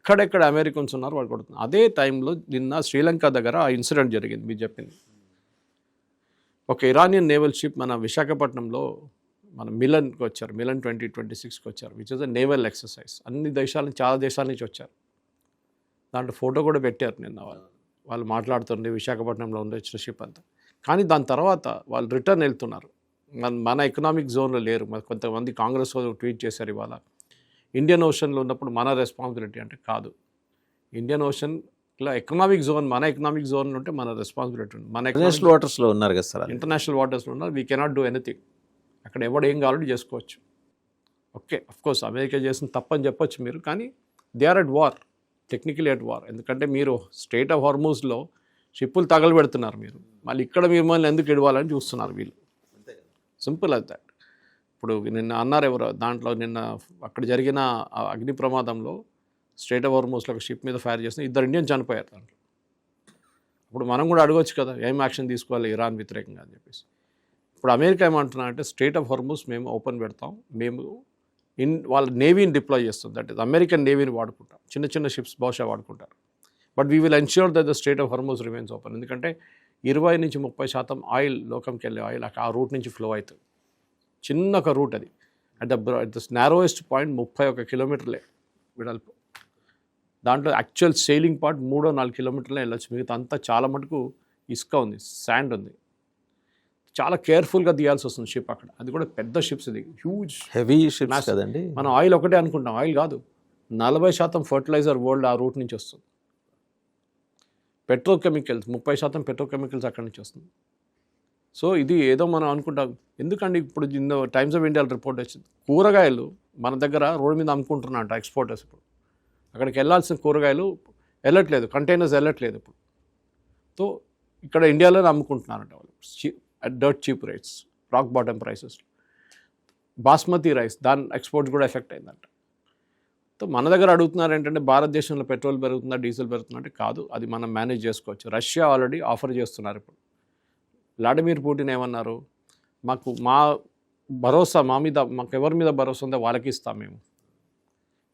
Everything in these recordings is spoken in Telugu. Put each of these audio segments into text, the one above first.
ఎక్కడెక్కడ అమెరికన్స్ ఉన్నారు వాళ్ళు కొడుతున్నారు. అదే టైంలో నిన్న శ్రీలంక దగ్గర ఆ ఇన్సిడెంట్ జరిగింది మీరు చెప్పింది. ఒక ఇరానియన్ నేవల్ షిప్ మన విశాఖపట్నంలో మన మిలన్కి వచ్చారు, మిలన్ 2026కి వచ్చారు, which is a naval exercise. అన్ని దేశాల నుంచి, చాలా దేశాల నుంచి వచ్చారు. దాంట్లో ఫోటో కూడా పెట్టారు నిన్న వాళ్ళు మాట్లాడుతుండే విశాఖపట్నంలో ఉండే వచ్చిన షిప్ అంతా. కానీ దాని తర్వాత వాళ్ళు రిటర్న్ వెళ్తున్నారు. మన ఎకనామిక్ జోన్లో లేరు. కొంతమంది కాంగ్రెస్ వాళ్ళు ట్వీట్ చేశారు ఇవాళ, ఇండియన్ ఓషన్లో ఉన్నప్పుడు మన రెస్పాన్సిబిలిటీ అంటే కాదు. ఇండియన్ ఓషన్లో ఎకనామిక్ జోన్, మన ఎకనామిక్ జోన్ ఉంటే మన రెస్పాన్సిబిలిటీ ఉంది. మన ఇంటర్నేషనల్ వాటర్స్లో ఉన్నారు కదా సార్, ఇంటర్నేషనల్ వాటర్స్లో ఉన్నారు. We cannot do anything. అక్కడ ఎవడు ఏం కావాలంటే చేసుకోవచ్చు. ఓకే, అఫ్కోర్స్ అమెరికా చేసిన తప్పని చెప్పొచ్చు మీరు, కానీ they are at war, technically at war. ఎందుకంటే మీరు స్ట్రెయిట్ ఆఫ్ హార్మూజ్లో షిప్పులు తగలబెడుతున్నారు మీరు, మళ్ళీ ఇక్కడ మిమ్మల్ని ఎందుకు ఇవ్వాలని చూస్తున్నారు వీళ్ళు. సింపుల్ అది దాట్. ఇప్పుడు నిన్న అన్నారు ఎవరో దాంట్లో, నిన్న అక్కడ జరిగిన అగ్ని ప్రమాదంలో స్ట్రెయిట్ ఆఫ్ హార్మూజ్లో ఒక షిప్ మీద ఫైర్ చేసిన 2 ఇండియన్స్ చనిపోయారు దాంట్లో. ఇప్పుడు మనం కూడా అడగవచ్చు కదా, ఏం యాక్షన్ తీసుకోవాలి ఇరాన్ వ్యతిరేకంగా అని చెప్పేసి. ఇప్పుడు అమెరికా ఏమంటున్నా అంటే, స్ట్రెయిట్ ఆఫ్ హార్మూజ్ మేము ఓపెన్ పెడతాం, మేము వాళ్ళ నేవీని డిప్లాయ్ చేస్తాం, దట్ ఈస్ అమెరికన్ నేవీని వాడుకుంటాం, చిన్న చిన్న షిప్స్ బహుశా వాడుకుంటారు. But we will ensure that the strait of Hormuz remains open. ఎందుకంటే 20-30% ఆయిల్, లోకంకి వెళ్ళే ఆయిల్ ఆ రూట్ నుంచి ఫ్లో అవుతుంది. చిన్న ఒక రూట్ అది, అట్ ద నారోయెస్ట్ పాయింట్ 31 కిలోమీటర్లే వెడల్పు. దాంట్లో యాక్చువల్ సెయిలింగ్ పార్ట్ 3-4 కిలోమీటర్లే వెళ్ళొచ్చు, మిగతా అంతా చాలా మటుకు ఇసుక ఉంది, శాండ్ ఉంది. చాలా కేర్ఫుల్గా తీయాల్సి వస్తుంది షిప్ అక్కడ. అది కూడా పెద్ద షిప్స్, ఇది హ్యూజ్ హెవీ షిప్స్ కదండి. మనం ఆయిల్ ఒకటే అనుకుంటాం, ఆయిల్ కాదు. 40% ఫర్టిలైజర్ వరల్డ్ ఆ రూట్ నుంచి వస్తుంది. పెట్రోకెమికల్స్ 30% పెట్రోకెమికల్స్ అక్కడి నుంచి వస్తుంది. సో ఇది ఏదో మనం అనుకుంటాం. ఎందుకంటే ఇప్పుడు టైమ్స్ ఆఫ్ ఇండియా రిపోర్ట్ వచ్చింది, కూరగాయలు మన దగ్గర రోడ్డు మీద అమ్ముకుంటున్నారంట ఎక్స్పోర్టర్స్. ఇప్పుడు అక్కడికి వెళ్ళాల్సిన కూరగాయలు వెళ్ళట్లేదు, కంటైనర్స్ వెళ్ళట్లేదు ఇప్పుడు. సో ఇక్కడ ఇండియాలోనే అమ్ముకుంటున్నారంట వాళ్ళు at dirt cheap rates, rock bottom prices. Basmati rice, దాని ఎక్స్పోర్ట్స్ కూడా ఎఫెక్ట్ అయిందంట. సో మన దగ్గర అడుగుతున్నారు ఏంటంటే, భారతదేశంలో పెట్రోల్ పెరుగుతుందా, డీజిల్ పెరుగుతుందా అంటే కాదు, అది మనం మేనేజ్ చేసుకోవచ్చు. రష్యా ఆల్రెడీ ఆఫర్ చేస్తున్నారు. ఇప్పుడు వ్లాడిమిర్ పుటిన్ ఏమన్నారు, మా భరోసా మా మీద, మాకు ఎవరి మీద భరోసా ఉందో వాళ్ళకి ఇస్తాం మేము.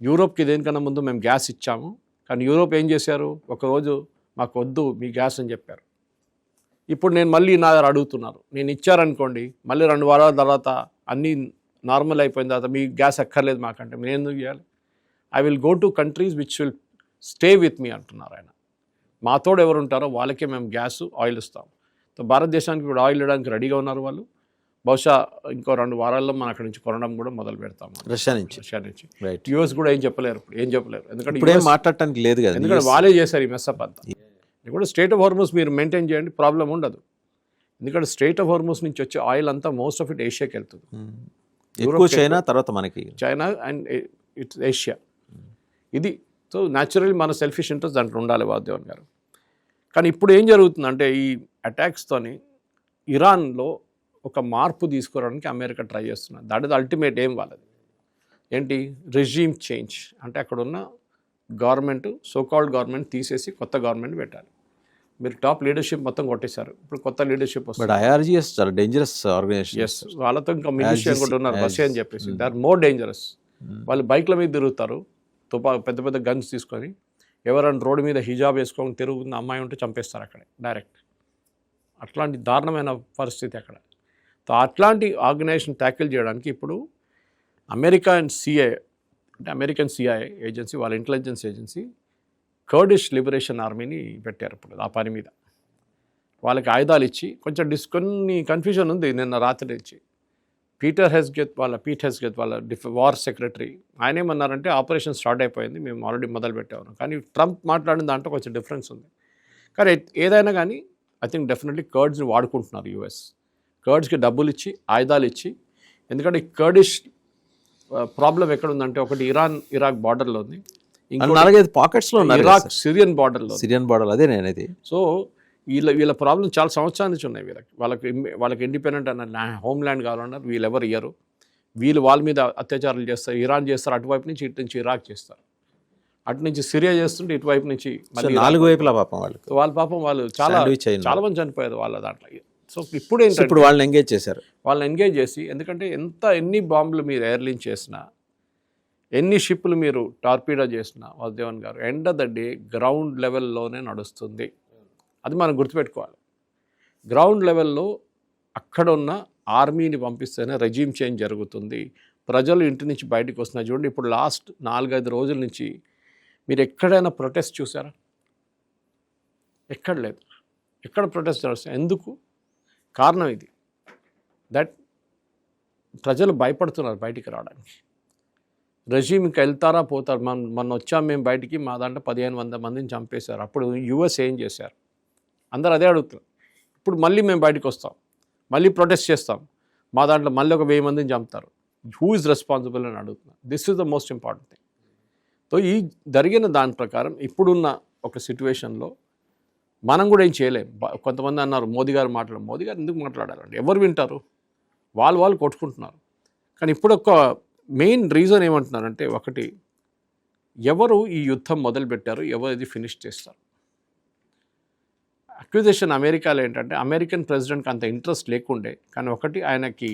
యూరోప్కి దేనికన్నా ముందు మేము గ్యాస్ ఇచ్చాము, కానీ యూరోప్ ఏం చేశారు, ఒకరోజు మాకు వద్దు మీ గ్యాస్ అని చెప్పారు. ఇప్పుడు నేను మళ్ళీ నా దగ్గర అడుగుతున్నారు, నేను ఇచ్చారనుకోండి, మళ్ళీ 2 వారాల తర్వాత అన్నీ నార్మల్ అయిపోయిన తర్వాత మీ గ్యాస్ ఎక్కర్లేదు మాకంటే మీరు ఎందుకు చేయాలి? I will go to countries which will stay with me అంటున్నారు ఆయన. మాతోడు ఎవరు ఉంటారో వాళ్ళకే మేము గ్యాస్, ఆయిల్ ఇస్తాం. సో భారతదేశానికి కూడా ఆయిల్ ఇవ్వడానికి రెడీగా ఉన్నారు వాళ్ళు. బహుశా ఇంకో 2 వారాల్లో మనం అక్కడి నుంచి కొనడం కూడా మొదలు పెడతాం, రష్యా నుంచి. యూఎస్ కూడా ఏం చెప్పలేరు, ఎందుకంటే ఇప్పుడు మాట్లాడటానికి లేదు కదా, ఎందుకంటే వాళ్ళే చేశారు ఈ మెస్సప్ అంతా. కూడా స్ట్రెయిట్ ఆఫ్ హార్మూజ్ మీరు మెయింటైన్ చేయండి, ప్రాబ్లం ఉండదు. ఎందుకంటే స్ట్రెయిట్ ఆఫ్ హార్మూజ్ నుంచి వచ్చే ఆయిల్ అంతా మోస్ట్ ఆఫ్ ఇట్ ఏషియాకి వెళ్తుంది. ఎక్కువ చైనా, తర్వాత మనకి చైనా అండ్ ఇట్స్ ఏషియా. ఇది సో న్యాచురల్లీ మన సెల్ఫిష్ ఇంట్రెస్ట్ దాంట్లో ఉండాలి వాసుదేవన్ గారు. కానీ ఇప్పుడు ఏం జరుగుతుందంటే, ఈ అటాక్స్తోని ఇరాన్లో ఒక మార్పు తీసుకురావడానికి అమెరికా ట్రై చేస్తున్నారు. దట్ ఈస్ అల్టిమేట్ ఏం వాళ్ళది ఏంటి, రెజ్యూమ్ చేంజ్. అంటే అక్కడ ఉన్న గవర్నమెంట్, సోకాల్డ్ గవర్నమెంట్ తీసేసి కొత్త గవర్నమెంట్ పెట్టాలి. మీరు టాప్ లీడర్షిప్ మొత్తం కొట్టేశారు, ఇప్పుడు కొత్త లీడర్షిప్ వస్తుంది. IRGS చాలా డేంజరస్ ఆర్గనైజేషన్. ఎస్, వాళ్ళతో ఇంకా మిలిషియా కూడా ఉన్నారు, రష్యా అని చెప్పేసి. They are more dangerous. వాళ్ళు బైక్ల మీద తిరుగుతారు, పెద్ద పెద్ద గన్స్ తీసుకొని. ఎవరైనా రోడ్డు మీద హిజాబ్ వేసుకొని తిరుగుతున్న అమ్మాయి ఉంటే చంపేస్తారు అక్కడే డైరెక్ట్. అట్లాంటి దారుణమైన పరిస్థితి అక్కడ. సో అట్లాంటి ఆర్గనైజేషన్ ట్యాకిల్ చేయడానికి ఇప్పుడు అమెరికన్ సిఐఏ ఏజెన్సీ, వాళ్ళ ఇంటెలిజెన్స్ ఏజెన్సీ కర్డిష్ లిబరేషన్ ఆర్మీని పెట్టారు ఇప్పుడు ఆ పని మీద. వాళ్ళకి ఆయుధాలు ఇచ్చి కొంచెం కొన్ని కన్ఫ్యూజన్ ఉంది. నిన్న రాత్రి నుంచి పీట్ హెస్గెత్ వాళ్ళ వార్ సెక్రటరీ ఆయన ఏమన్నారంటే, ఆపరేషన్ స్టార్ట్ అయిపోయింది, మేము ఆల్రెడీ మొదలు పెట్టాము. కానీ ట్రంప్ మాట్లాడిన దాంట్లో కొంచెం డిఫరెన్స్ ఉంది. కానీ ఏదైనా కానీ ఐ థింక్ డెఫినెట్లీ కర్డ్స్ని వాడుకుంటున్నారు యూఎస్. కర్డ్స్కి డబ్బులు ఇచ్చి, ఆయుధాలు ఇచ్చి. ఎందుకంటే ఈ కర్డిష్ ప్రాబ్లం ఎక్కడ ఉందంటే, ఒకటి ఇరాక్ బార్డర్లో ఉంది, ఇంకొక పాకెట్స్లో ఇరాక్ సిరియన్ బార్డర్, అదే నేనది. సో వీళ్ళ ప్రాబ్లం చాలా సంవత్సరాల నుంచి ఉన్నాయి వాళ్ళకి ఇండిపెండెంట్ అన్న హోమ్ ల్యాండ్ కావాలన్నారు. వీళ్ళు ఎవరు ఇయ్యరు, వీళ్ళు వాళ్ళ మీద అత్యాచారాలు చేస్తారు. ఇరాన్ చేస్తారు అటువైపు నుంచి, ఇటు నుంచి ఇరాక్ చేస్తారు, అటు నుంచి సిరియా చేస్తుంటే ఇటువైపు నుంచి 4 వైపులా పాపం వాళ్ళు చాలా మంది చనిపోయారు వాళ్ళ దాంట్లో. సో ఇప్పుడు వాళ్ళని ఎంగేజ్ చేశారు, ఎంగేజ్ చేసి. ఎందుకంటే ఎన్ని బాంబులు మీరు ఎయిర్లింక్ చేసినా ఎన్ని షిప్లు మీరు టార్పీడో చేసినా Vasudevan garu end of the day ground లెవెల్లోనే నడుస్తుంది. అది మనం గుర్తుపెట్టుకోవాలి. గ్రౌండ్ లెవెల్లో అక్కడ ఉన్న ఆర్మీని పంపిస్తేనే రెజీమ్ చేంజ్ జరుగుతుంది. ప్రజలు ఇంటి నుంచి బయటకు వస్తున్నారు. చూడండి, ఇప్పుడు లాస్ట్ 4-5 రోజుల నుంచి మీరు ఎక్కడైనా ప్రొటెస్ట్ చూసారా? ఎక్కడ లేదు. ఎక్కడ ప్రొటెస్ట్ జరుగుతుంది? ఎందుకు? కారణం ఇది, దట్ ప్రజలు భయపడుతున్నారు బయటికి రావడానికి. రెజీమ్కి వెళ్తారా పోతారు. మొన్న వచ్చాం మేము బయటికి, మా దాంట్లో 1500 మందిని చంపేశారు. అప్పుడు యుఎస్ ఏం చేశారు? అందరూ అదే అడుగుతున్నారు. ఇప్పుడు మళ్ళీ మేము బయటకు వస్తాం, మళ్ళీ ప్రొటెస్ట్ చేస్తాం, మా దాంట్లో మళ్ళీ ఒక 1000 మందిని చంపుతారు. హూ ఇస్ రెస్పాన్సిబుల్ అని అడుగుతున్నారు. This is the most important thing. So ఈ జరిగిన దాని ప్రకారం ఇప్పుడున్న ఒక సిచ్యువేషన్లో మనం కూడా ఏం చేయలేం. కొంతమంది అన్నారు మోదీ గారు మోదీ గారు ఎందుకు మాట్లాడారండి? ఎవరు వింటారు? వాళ్ళు కొట్టుకుంటున్నారు. కానీ ఇప్పుడు ఒక మెయిన్ రీజన్ ఏమంటున్నారంటే, ఒకటి, ఎవరు ఈ యుద్ధం మొదలుపెట్టారు, ఎవరు ఇది ఫినిష్ చేస్తారు. అక్విజిషన్ అమెరికాలో ఏంటంటే, అమెరికన్ ప్రెసిడెంట్కి అంత ఇంట్రెస్ట్ లేకుండే, కానీ ఒకటి, ఆయనకి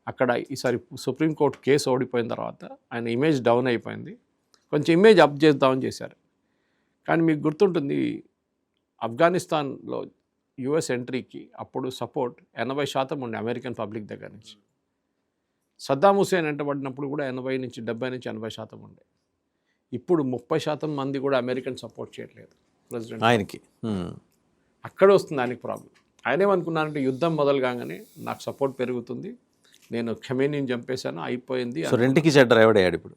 అక్కడ ఈసారి సుప్రీంకోర్టు కేసు ఓడిపోయిన తర్వాత ఆయన ఇమేజ్ డౌన్ అయిపోయింది. కొంచెం ఇమేజ్ అప్ చేద్దామని చేశారు. కానీ మీకు గుర్తుంటుంది, ఆఫ్ఘనిస్తాన్లో యుఎస్ ఎంట్రీకి అప్పుడు సపోర్ట్ 80% ఉండే అమెరికన్ పబ్లిక్ దగ్గర నుంచి. సద్దాం హుసేన్ వెంటబడినప్పుడు కూడా 80 నుంచి 80% ఉండే. ఇప్పుడు 30% మంది కూడా అమెరికన్ సపోర్ట్ చేయట్లేదు ప్రెసిడెంట్ ఆయనకి. అక్కడ వస్తుంది ఆయనకి ప్రాబ్లం. ఆయన ఏమనుకున్నారంటే, యుద్ధం మొదలు కాగానే నాకు సపోర్ట్ పెరుగుతుంది, నేను ఖమేనీని చంపేశాను, అయిపోయింది. సో రెండుకి చెడ్డ డ్రైవర్ అయ్యాడు ఇప్పుడు.